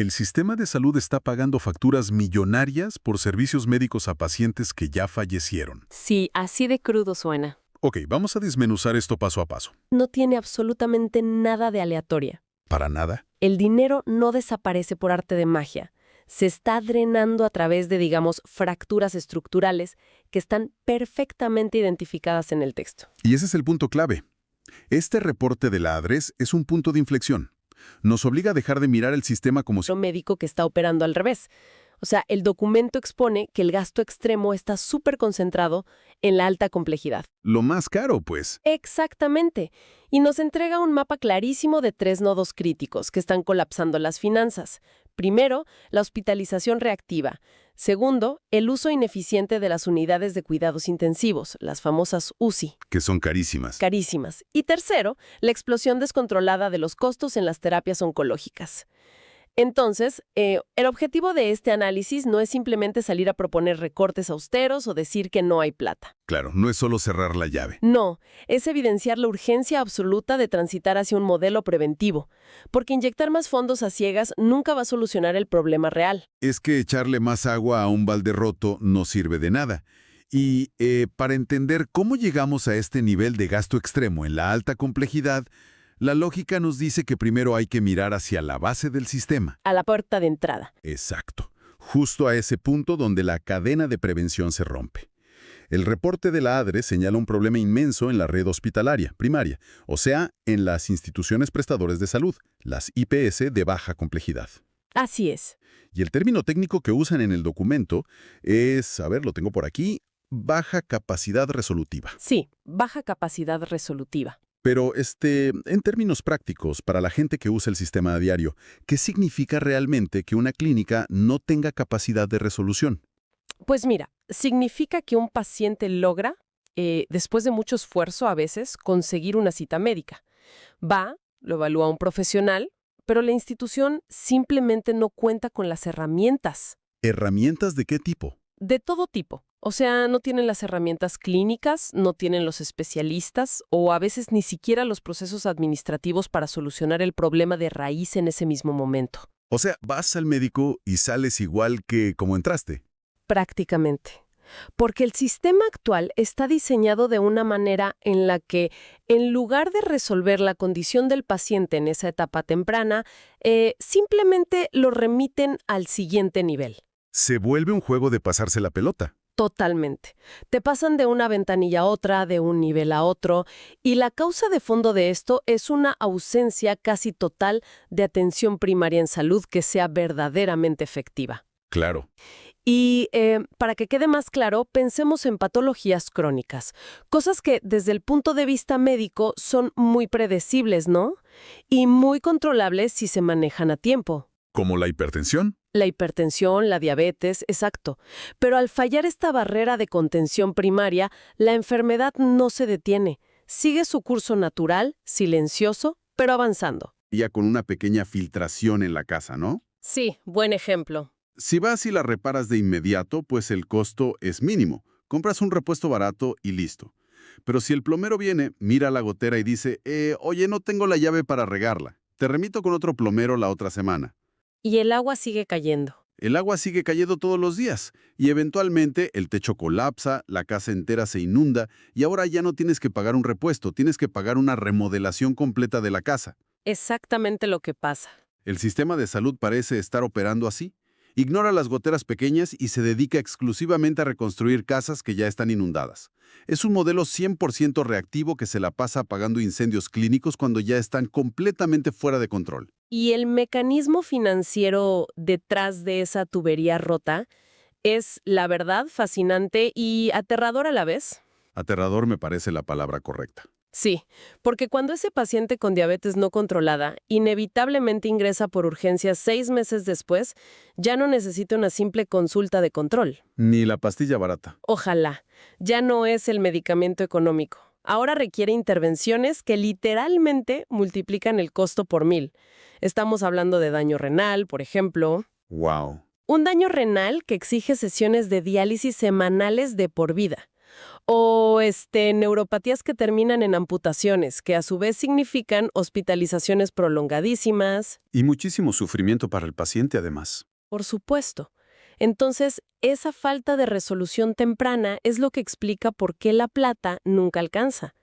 El sistema de salud está pagando facturas millonarias por servicios médicos a pacientes que ya fallecieron. Sí, así de crudo suena. Ok, vamos a desmenuzar esto paso a paso. No tiene absolutamente nada de aleatoria. ¿Para nada? El dinero no desaparece por arte de magia. Se está drenando a través de, digamos, fracturas estructurales que están perfectamente identificadas en el texto. Y ese es el punto clave. Este reporte de la ADRES es un punto de inflexión. Nos obliga a dejar de mirar el sistema como si... Lo médico que está operando al revés. O sea, el documento expone que el gasto extremo está súper concentrado en la alta complejidad. Lo más caro, pues. Exactamente. Y nos entrega un mapa clarísimo de 3 nodos críticos que están colapsando las finanzas. Primero, la hospitalización reactiva. Segundo, el uso ineficiente de las unidades de cuidados intensivos, las famosas UCI. Que son carísimas. Carísimas. Y tercero, la explosión descontrolada de los costos en las terapias oncológicas. Entonces, el objetivo de este análisis no es simplemente salir a proponer recortes austeros o decir que no hay plata. Claro, no es solo cerrar la llave. No, es evidenciar la urgencia absoluta de transitar hacia un modelo preventivo, porque inyectar más fondos a ciegas nunca va a solucionar el problema real. Es que echarle más agua a un balde roto no sirve de nada. Y para entender cómo llegamos a este nivel de gasto extremo en la alta complejidad, la lógica nos dice que primero hay que mirar hacia la base del sistema. A la puerta de entrada. Exacto. Justo a ese punto donde la cadena de prevención se rompe. El reporte de la ADRES señala un problema inmenso en la red hospitalaria primaria, o sea, en las instituciones prestadoras de salud, las IPS de baja complejidad. Así es. Y el término técnico que usan en el documento es, a ver, lo tengo por aquí, baja capacidad resolutiva. Sí, baja capacidad resolutiva. Pero, en términos prácticos, para la gente que usa el sistema a diario, ¿qué significa realmente que una clínica no tenga capacidad de resolución? Pues mira, significa que un paciente logra, después de mucho esfuerzo a veces, conseguir una cita médica. Va, lo evalúa un profesional, pero la institución simplemente no cuenta con las herramientas. ¿Herramientas de qué tipo? De todo tipo. O sea, no tienen las herramientas clínicas, no tienen los especialistas o a veces ni siquiera los procesos administrativos para solucionar el problema de raíz en ese mismo momento. O sea, vas al médico y sales igual que como entraste. Prácticamente. Porque el sistema actual está diseñado de una manera en la que, en lugar de resolver la condición del paciente en esa etapa temprana, simplemente lo remiten al siguiente nivel. Se vuelve un juego de pasarse la pelota. Totalmente. Te pasan de una ventanilla a otra, de un nivel a otro, y la causa de fondo de esto es una ausencia casi total de atención primaria en salud que sea verdaderamente efectiva. Claro. Y para que quede más claro, pensemos en patologías crónicas, cosas que desde el punto de vista médico son muy predecibles, ¿no? Y muy controlables si se manejan a tiempo. ¿Como la hipertensión? La hipertensión, la diabetes, exacto. Pero al fallar esta barrera de contención primaria, la enfermedad no se detiene. Sigue su curso natural, silencioso, pero avanzando. Ya con una pequeña filtración en la casa, ¿no? Sí, buen ejemplo. Si vas y la reparas de inmediato, pues el costo es mínimo. Compras un repuesto barato y listo. Pero si el plomero viene, mira la gotera y dice, oye, no tengo la llave para regarla. Te remito con otro plomero la otra semana. Y el agua sigue cayendo. El agua sigue cayendo todos los días y eventualmente el techo colapsa, la casa entera se inunda y ahora ya no tienes que pagar un repuesto, tienes que pagar una remodelación completa de la casa. Exactamente lo que pasa. El sistema de salud parece estar operando así. Ignora las goteras pequeñas y se dedica exclusivamente a reconstruir casas que ya están inundadas. Es un modelo 100% reactivo que se la pasa apagando incendios clínicos cuando ya están completamente fuera de control. Y el mecanismo financiero detrás de esa tubería rota es, la verdad, fascinante y aterrador a la vez. Aterrador me parece la palabra correcta. Sí, porque cuando ese paciente con diabetes no controlada inevitablemente ingresa por urgencias 6 meses después, ya no necesita una simple consulta de control. Ni la pastilla barata. Ojalá. Ya no es el medicamento económico. Ahora requiere intervenciones que literalmente multiplican el costo por 1000. Estamos hablando de daño renal, por ejemplo. ¡Wow! Un daño renal que exige sesiones de diálisis semanales de por vida. O neuropatías que terminan en amputaciones, que a su vez significan hospitalizaciones prolongadísimas. Y muchísimo sufrimiento para el paciente, además. Por supuesto. Entonces, esa falta de resolución temprana es lo que explica por qué la plata nunca alcanza.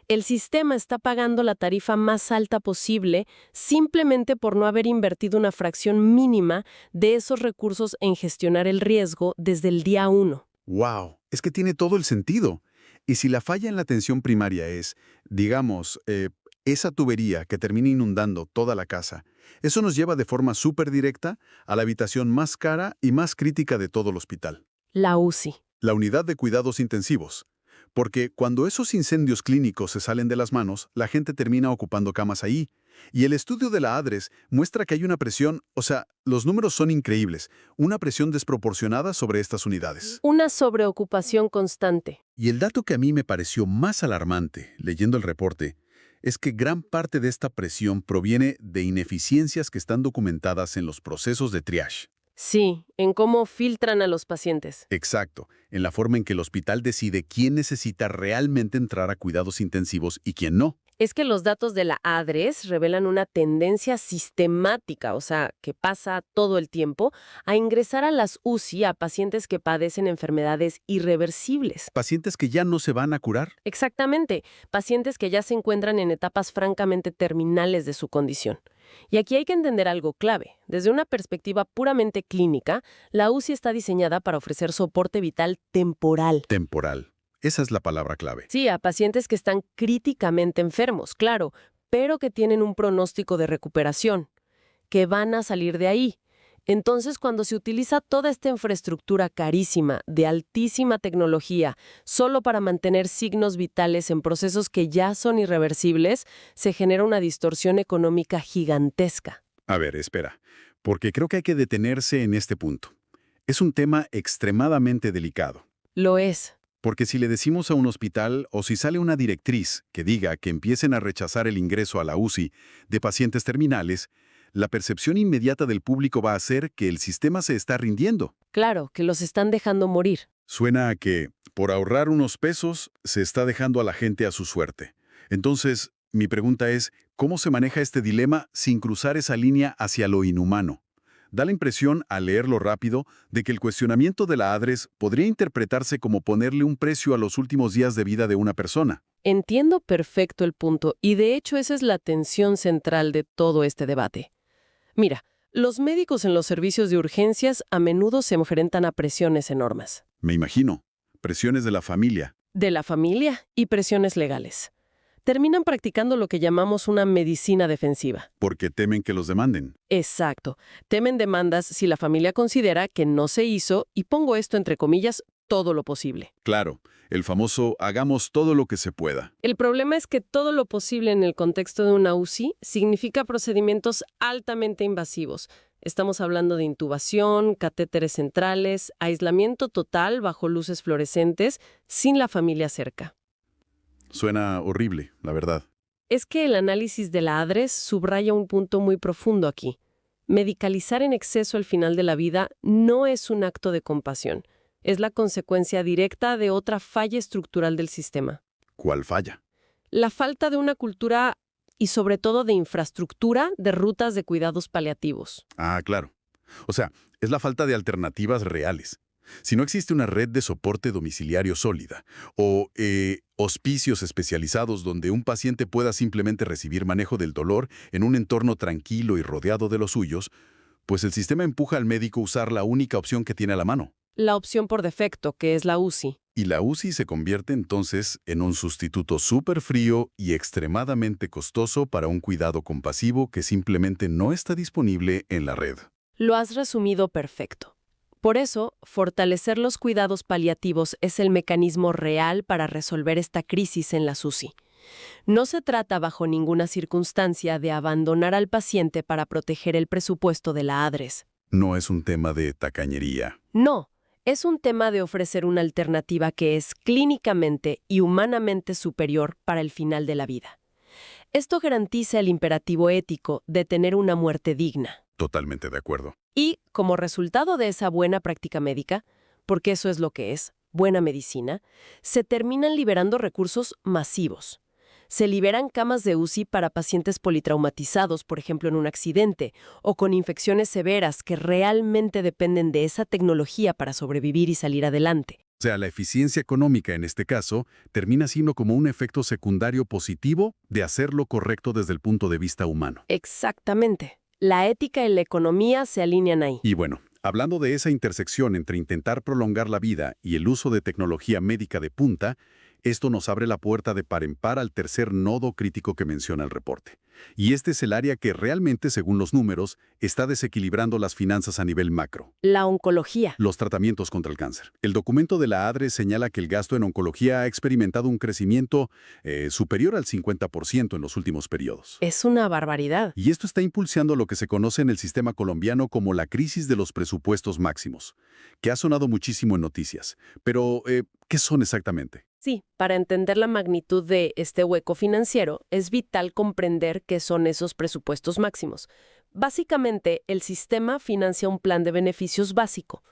El sistema está pagando la tarifa más alta posible simplemente por no haber invertido una fracción mínima de esos recursos en gestionar el riesgo desde el día 1. ¡Wow! Es que tiene todo el sentido. Y si la falla en la atención primaria es, digamos, esa tubería que termina inundando toda la casa, eso nos lleva de forma súper directa a la habitación más cara y más crítica de todo el hospital. La UCI. La unidad de cuidados intensivos. Porque cuando esos incendios clínicos se salen de las manos, la gente termina ocupando camas ahí. Y el estudio de la ADRES muestra que hay una presión, o sea, los números son increíbles, una presión desproporcionada sobre estas unidades. Una sobreocupación constante. Y el dato que a mí me pareció más alarmante, leyendo el reporte, es que gran parte de esta presión proviene de ineficiencias que están documentadas en los procesos de triage. Sí, en cómo filtran a los pacientes. Exacto, en la forma en que el hospital decide quién necesita realmente entrar a cuidados intensivos y quién no. Es que los datos de la ADRES revelan una tendencia sistemática, o sea, que pasa todo el tiempo, a ingresar a las UCI a pacientes que padecen enfermedades irreversibles. Pacientes que ya no se van a curar. Exactamente, pacientes que ya se encuentran en etapas francamente terminales de su condición. Y aquí hay que entender algo clave. Desde una perspectiva puramente clínica, la UCI está diseñada para ofrecer soporte vital temporal. Temporal. Esa es la palabra clave. Sí, a pacientes que están críticamente enfermos, claro, pero que tienen un pronóstico de recuperación, que van a salir de ahí. Entonces, cuando se utiliza toda esta infraestructura carísima, de altísima tecnología, solo para mantener signos vitales en procesos que ya son irreversibles, se genera una distorsión económica gigantesca. A ver, espera, porque creo que hay que detenerse en este punto. Es un tema extremadamente delicado. Lo es. Porque si le decimos a un hospital o si sale una directriz que diga que empiecen a rechazar el ingreso a la UCI de pacientes terminales, la percepción inmediata del público va a ser que el sistema se está rindiendo. Claro, que los están dejando morir. Suena a que, por ahorrar unos pesos, se está dejando a la gente a su suerte. Entonces, mi pregunta es, ¿cómo se maneja este dilema sin cruzar esa línea hacia lo inhumano? Da la impresión, al leerlo rápido, de que el cuestionamiento de la ADRES podría interpretarse como ponerle un precio a los últimos días de vida de una persona. Entiendo perfecto el punto, y de hecho esa es la tensión central de todo este debate. Mira, los médicos en los servicios de urgencias a menudo se enfrentan a presiones enormes. Me imagino. Presiones de la familia. De la familia y presiones legales. Terminan practicando lo que llamamos una medicina defensiva. Porque temen que los demanden. Exacto. Temen demandas si la familia considera que no se hizo, y pongo esto entre comillas, todo lo posible. Claro, el famoso hagamos todo lo que se pueda. El problema es que todo lo posible en el contexto de una UCI significa procedimientos altamente invasivos. Estamos hablando de intubación, catéteres centrales, aislamiento total bajo luces fluorescentes, sin la familia cerca. Suena horrible, la verdad. Es que el análisis de la ADRES subraya un punto muy profundo aquí. Medicalizar en exceso al final de la vida no es un acto de compasión. Es la consecuencia directa de otra falla estructural del sistema. ¿Cuál falla? La falta de una cultura y sobre todo de infraestructura de rutas de cuidados paliativos. Ah, claro. O sea, es la falta de alternativas reales. Si no existe una red de soporte domiciliario sólida o hospicios especializados donde un paciente pueda simplemente recibir manejo del dolor en un entorno tranquilo y rodeado de los suyos, pues el sistema empuja al médico a usar la única opción que tiene a la mano. La opción por defecto, que es la UCI. Y la UCI se convierte entonces en un sustituto súper frío y extremadamente costoso para un cuidado compasivo que simplemente no está disponible en la red. Lo has resumido perfecto. Por eso, fortalecer los cuidados paliativos es el mecanismo real para resolver esta crisis en la UCI. No se trata bajo ninguna circunstancia de abandonar al paciente para proteger el presupuesto de la ADRES. No es un tema de tacañería. No, es un tema de ofrecer una alternativa que es clínicamente y humanamente superior para el final de la vida. Esto garantiza el imperativo ético de tener una muerte digna. Totalmente de acuerdo. Y, como resultado de esa buena práctica médica, porque eso es lo que es, buena medicina, se terminan liberando recursos masivos. Se liberan camas de UCI para pacientes politraumatizados, por ejemplo, en un accidente, o con infecciones severas que realmente dependen de esa tecnología para sobrevivir y salir adelante. O sea, la eficiencia económica en este caso termina siendo como un efecto secundario positivo de hacer lo correcto desde el punto de vista humano. Exactamente. La ética y la economía se alinean ahí. Y bueno, hablando de esa intersección entre intentar prolongar la vida y el uso de tecnología médica de punta, esto nos abre la puerta de par en par al tercer nodo crítico que menciona el reporte. Y este es el área que realmente, según los números, está desequilibrando las finanzas a nivel macro. La oncología. Los tratamientos contra el cáncer. El documento de la ADRE señala que el gasto en oncología ha experimentado un crecimiento superior al 50% en los últimos periodos. Es una barbaridad. Y esto está impulsando lo que se conoce en el sistema colombiano como la crisis de los presupuestos máximos, que ha sonado muchísimo en noticias. Pero, ¿qué son exactamente? Sí, para entender la magnitud de este hueco financiero, es vital comprender qué son esos presupuestos máximos. Básicamente, el sistema financia un plan de beneficios básico,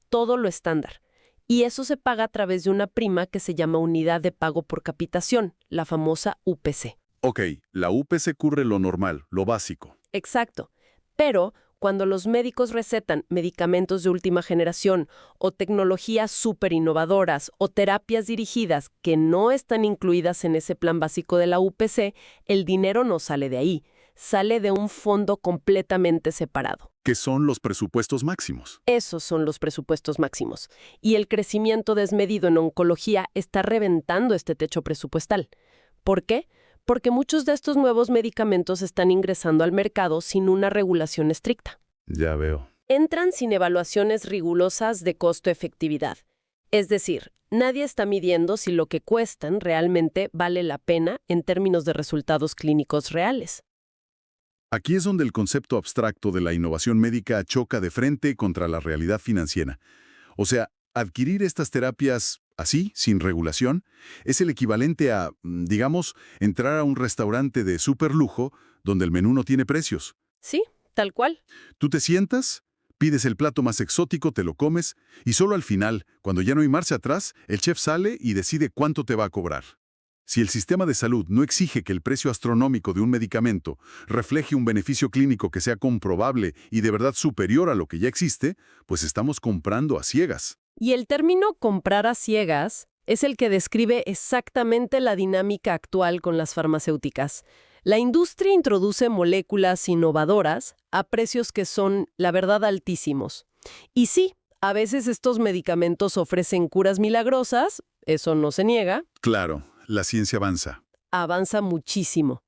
todo lo estándar, y eso se paga a través de una prima que se llama unidad de pago por capitación, la famosa UPC. Ok, la UPC cubre lo normal, lo básico. Exacto, pero cuando los médicos recetan medicamentos de última generación o tecnologías súper innovadoras o terapias dirigidas que no están incluidas en ese plan básico de la UPC, el dinero no sale de ahí, sale de un fondo completamente separado. ¿Qué son los presupuestos máximos? Esos son los presupuestos máximos. Y el crecimiento desmedido en oncología está reventando este techo presupuestal. ¿Por qué? Porque muchos de estos nuevos medicamentos están ingresando al mercado sin una regulación estricta. Ya veo. Entran sin evaluaciones rigurosas de costo-efectividad. Es decir, nadie está midiendo si lo que cuestan realmente vale la pena en términos de resultados clínicos reales. Aquí es donde el concepto abstracto de la innovación médica choca de frente contra la realidad financiera. O sea, adquirir estas terapias así, sin regulación, es el equivalente a, digamos, entrar a un restaurante de superlujo donde el menú no tiene precios. Sí, tal cual. Tú te sientas, pides el plato más exótico, te lo comes, y solo al final, cuando ya no hay marcha atrás, el chef sale y decide cuánto te va a cobrar. Si el sistema de salud no exige que el precio astronómico de un medicamento refleje un beneficio clínico que sea comprobable y de verdad superior a lo que ya existe, pues estamos comprando a ciegas. Y el término comprar a ciegas es el que describe exactamente la dinámica actual con las farmacéuticas. La industria introduce moléculas innovadoras a precios que son, la verdad, altísimos. Y sí, a veces estos medicamentos ofrecen curas milagrosas, eso no se niega. Claro, la ciencia avanza. Avanza muchísimo.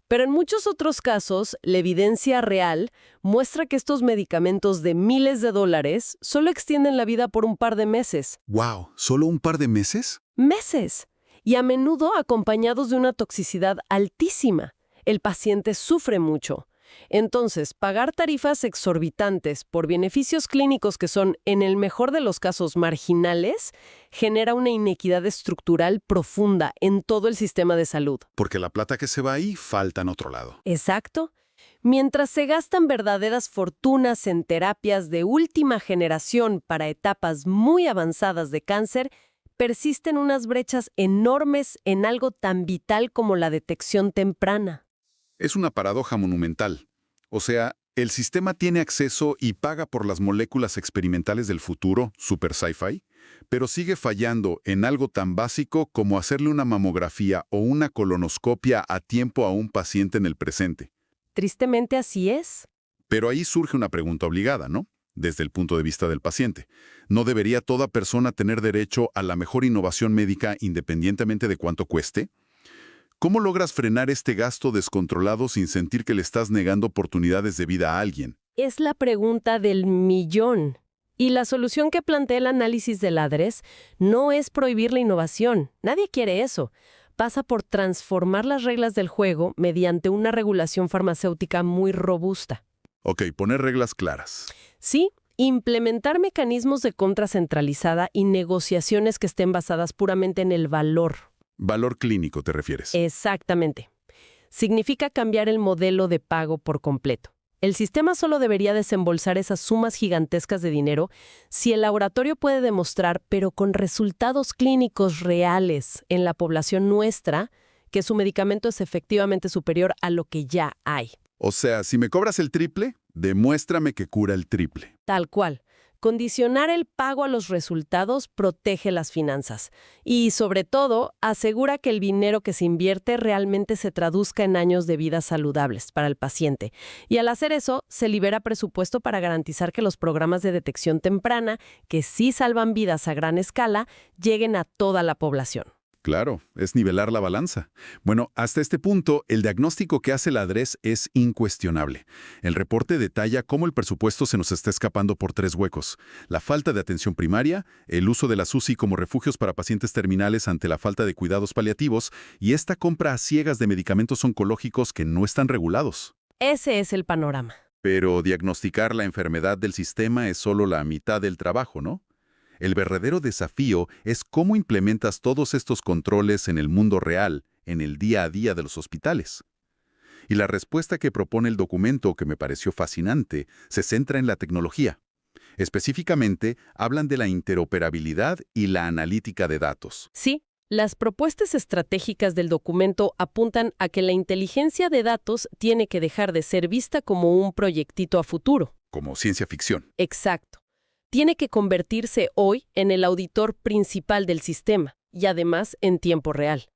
Pero en muchos otros casos, la evidencia real muestra que estos medicamentos de miles de dólares solo extienden la vida por un par de meses. ¡Wow! ¿Solo un par de meses? ¡Meses! Y a menudo acompañados de una toxicidad altísima. El paciente sufre mucho. Entonces, pagar tarifas exorbitantes por beneficios clínicos que son, en el mejor de los casos, marginales, genera una inequidad estructural profunda en todo el sistema de salud. Porque la plata que se va ahí falta en otro lado. Exacto. Mientras se gastan verdaderas fortunas en terapias de última generación para etapas muy avanzadas de cáncer, persisten unas brechas enormes en algo tan vital como la detección temprana. Es una paradoja monumental. O sea, el sistema tiene acceso y paga por las moléculas experimentales del futuro, super sci-fi, pero sigue fallando en algo tan básico como hacerle una mamografía o una colonoscopia a tiempo a un paciente en el presente. Tristemente así es. Pero ahí surge una pregunta obligada, ¿no? Desde el punto de vista del paciente. ¿No debería toda persona tener derecho a la mejor innovación médica independientemente de cuánto cueste? ¿Cómo logras frenar este gasto descontrolado sin sentir que le estás negando oportunidades de vida a alguien? Es la pregunta del millón. Y la solución que plantea el análisis del ADRES no es prohibir la innovación. Nadie quiere eso. Pasa por transformar las reglas del juego mediante una regulación farmacéutica muy robusta. Ok, poner reglas claras. Sí, implementar mecanismos de compra centralizada y negociaciones que estén basadas puramente en el valor. Valor clínico, ¿te refieres? Exactamente. Significa cambiar el modelo de pago por completo. El sistema solo debería desembolsar esas sumas gigantescas de dinero si el laboratorio puede demostrar, pero con resultados clínicos reales en la población nuestra, que su medicamento es efectivamente superior a lo que ya hay. O sea, si me cobras el triple, demuéstrame que cura el triple. Tal cual. Condicionar el pago a los resultados protege las finanzas y, sobre todo, asegura que el dinero que se invierte realmente se traduzca en años de vida saludables para el paciente. Y al hacer eso, se libera presupuesto para garantizar que los programas de detección temprana, que sí salvan vidas a gran escala, lleguen a toda la población. Claro, es nivelar la balanza. Bueno, hasta este punto, el diagnóstico que hace la ADRES es incuestionable. El reporte detalla cómo el presupuesto se nos está escapando por 3 huecos: la falta de atención primaria, el uso de las UCI como refugios para pacientes terminales ante la falta de cuidados paliativos y esta compra a ciegas de medicamentos oncológicos que no están regulados. Ese es el panorama. Pero diagnosticar la enfermedad del sistema es solo la mitad del trabajo, ¿no? El verdadero desafío es cómo implementas todos estos controles en el mundo real, en el día a día de los hospitales. Y la respuesta que propone el documento, que me pareció fascinante, se centra en la tecnología. Específicamente, hablan de la interoperabilidad y la analítica de datos. Sí, las propuestas estratégicas del documento apuntan a que la inteligencia de datos tiene que dejar de ser vista como un proyectito a futuro. Como ciencia ficción. Exacto. Tiene que convertirse hoy en el auditor principal del sistema y además en tiempo real.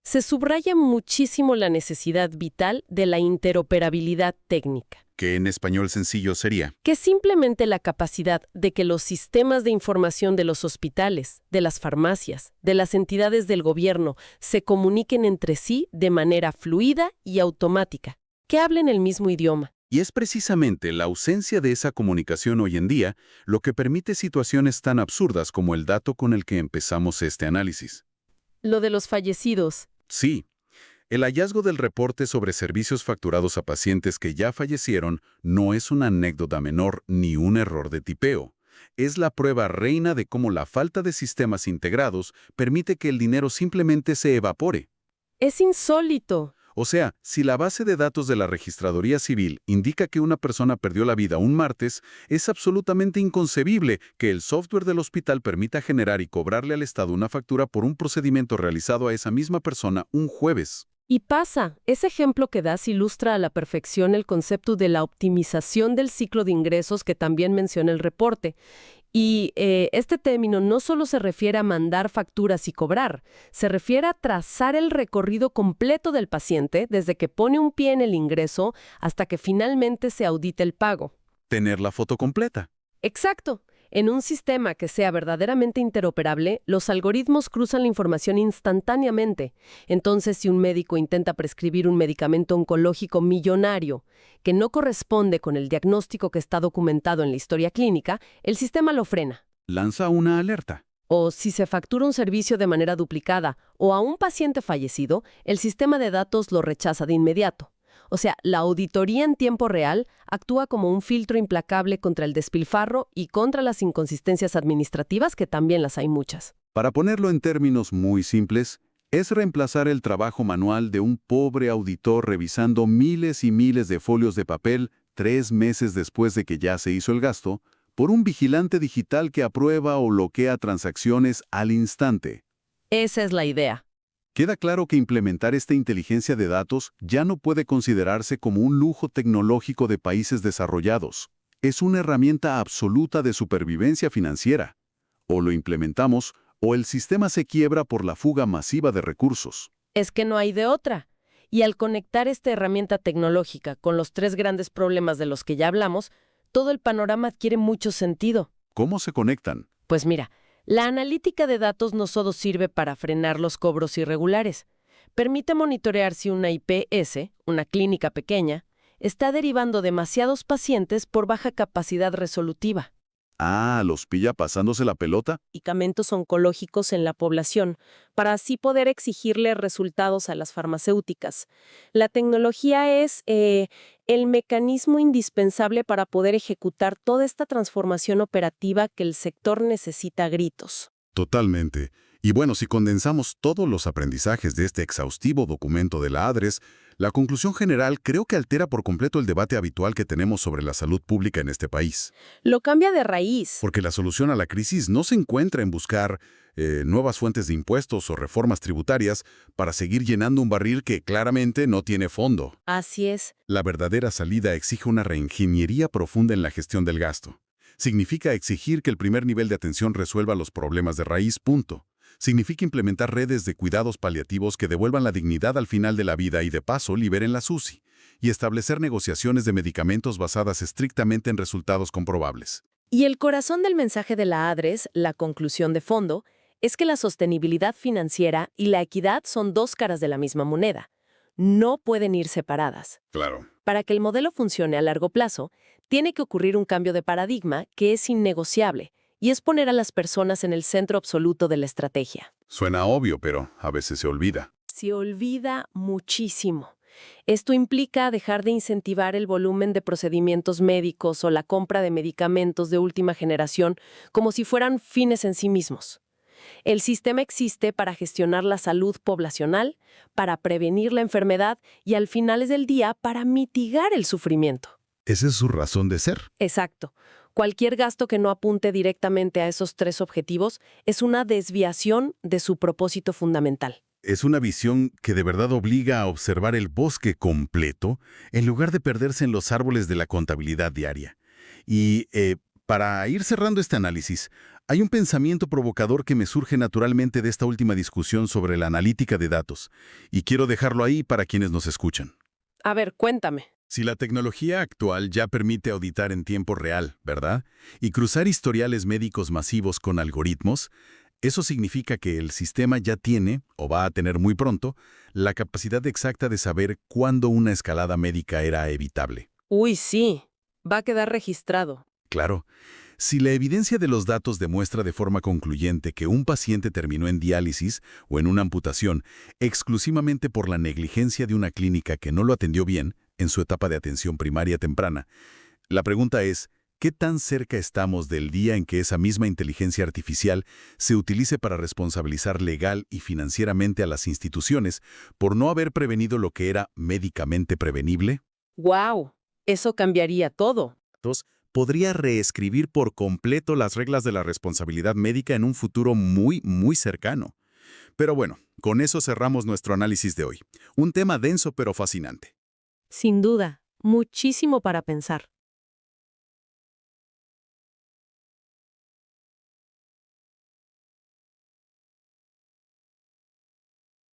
Se subraya muchísimo la necesidad vital de la interoperabilidad técnica, Que en español sencillo sería: que es simplemente la capacidad de que los sistemas de información de los hospitales, de las farmacias, de las entidades del gobierno se comuniquen entre sí de manera fluida y automática, que hablen el mismo idioma. Y es precisamente la ausencia de esa comunicación hoy en día lo que permite situaciones tan absurdas como el dato con el que empezamos este análisis. Lo de los fallecidos. Sí, el hallazgo del reporte sobre servicios facturados a pacientes que ya fallecieron no es una anécdota menor ni un error de tipeo. Es la prueba reina de cómo la falta de sistemas integrados permite que el dinero simplemente se evapore. Es insólito. O sea, si la base de datos de la Registraduría Civil indica que una persona perdió la vida un martes, es absolutamente inconcebible que el software del hospital permita generar y cobrarle al Estado una factura por un procedimiento realizado a esa misma persona un jueves. Y pasa, ese ejemplo que das ilustra a la perfección el concepto de la optimización del ciclo de ingresos que también menciona el reporte. Y este término no solo se refiere a mandar facturas y cobrar, se refiere a trazar el recorrido completo del paciente desde que pone un pie en el ingreso hasta que finalmente se audita el pago. Tener la foto completa. Exacto. En un sistema que sea verdaderamente interoperable, los algoritmos cruzan la información instantáneamente. Entonces, si un médico intenta prescribir un medicamento oncológico millonario que no corresponde con el diagnóstico que está documentado en la historia clínica, el sistema lo frena. Lanza una alerta. O si se factura un servicio de manera duplicada o a un paciente fallecido, el sistema de datos lo rechaza de inmediato. O sea, la auditoría en tiempo real actúa como un filtro implacable contra el despilfarro y contra las inconsistencias administrativas, que también las hay muchas. Para ponerlo en términos muy simples, es reemplazar el trabajo manual de un pobre auditor revisando miles y miles de folios de papel 3 meses después de que ya se hizo el gasto, por un vigilante digital que aprueba o bloquea transacciones al instante. Esa es la idea. Queda claro que implementar esta inteligencia de datos ya no puede considerarse como un lujo tecnológico de países desarrollados. Es una herramienta absoluta de supervivencia financiera. O lo implementamos, o el sistema se quiebra por la fuga masiva de recursos. Es que no hay de otra. Y al conectar esta herramienta tecnológica con los 3 grandes problemas de los que ya hablamos, todo el panorama adquiere mucho sentido. ¿Cómo se conectan? Pues mira, la analítica de datos no solo sirve para frenar los cobros irregulares. Permite monitorear si una IPS, una clínica pequeña, está derivando demasiados pacientes por baja capacidad resolutiva. Ah, ¿los pilla pasándose la pelota? Medicamentos oncológicos en la población, para así poder exigirle resultados a las farmacéuticas. La tecnología es el mecanismo indispensable para poder ejecutar toda esta transformación operativa que el sector necesita a gritos. Totalmente. Y bueno, si condensamos todos los aprendizajes de este exhaustivo documento de la ADRES, La conclusión general creo que altera por completo el debate habitual que tenemos sobre la salud pública en este país. Lo cambia de raíz. Porque la solución a la crisis no se encuentra en buscar nuevas fuentes de impuestos o reformas tributarias para seguir llenando un barril que claramente no tiene fondo. Así es. La verdadera salida exige una reingeniería profunda en la gestión del gasto. Significa exigir que el primer nivel de atención resuelva los problemas de raíz, punto. Significa implementar redes de cuidados paliativos que devuelvan la dignidad al final de la vida y de paso liberen la SUSI, y establecer negociaciones de medicamentos basadas estrictamente en resultados comprobables. Y el corazón del mensaje de la ADRES, la conclusión de fondo, es que la sostenibilidad financiera y la equidad son dos caras de la misma moneda. No pueden ir separadas. Claro. Para que el modelo funcione a largo plazo, tiene que ocurrir un cambio de paradigma que es innegociable, y es poner a las personas en el centro absoluto de la estrategia. Suena obvio, pero a veces se olvida. Se olvida muchísimo. Esto implica dejar de incentivar el volumen de procedimientos médicos o la compra de medicamentos de última generación como si fueran fines en sí mismos. El sistema existe para gestionar la salud poblacional, para prevenir la enfermedad y al final del día para mitigar el sufrimiento. Esa es su razón de ser. Exacto. Cualquier gasto que no apunte directamente a esos tres objetivos es una desviación de su propósito fundamental. Es una visión que de verdad obliga a observar el bosque completo en lugar de perderse en los árboles de la contabilidad diaria. Y para ir cerrando este análisis, hay un pensamiento provocador que me surge naturalmente de esta última discusión sobre la analítica de datos, y quiero dejarlo ahí para quienes nos escuchan. A ver, cuéntame. Si la tecnología actual ya permite auditar en tiempo real, ¿verdad? Y cruzar historiales médicos masivos con algoritmos, eso significa que el sistema ya tiene, o va a tener muy pronto, la capacidad exacta de saber cuándo una escalada médica era evitable. Uy, sí. Va a quedar registrado. Claro, si la evidencia de los datos demuestra de forma concluyente que un paciente terminó en diálisis o en una amputación exclusivamente por la negligencia de una clínica que no lo atendió bien en su etapa de atención primaria temprana, la pregunta es, ¿qué tan cerca estamos del día en que esa misma inteligencia artificial se utilice para responsabilizar legal y financieramente a las instituciones por no haber prevenido lo que era médicamente prevenible? ¡Guau! Eso cambiaría todo. Podría reescribir por completo las reglas de la responsabilidad médica en un futuro muy, muy cercano. Pero bueno, con eso cerramos nuestro análisis de hoy. Un tema denso pero fascinante. Sin duda, muchísimo para pensar.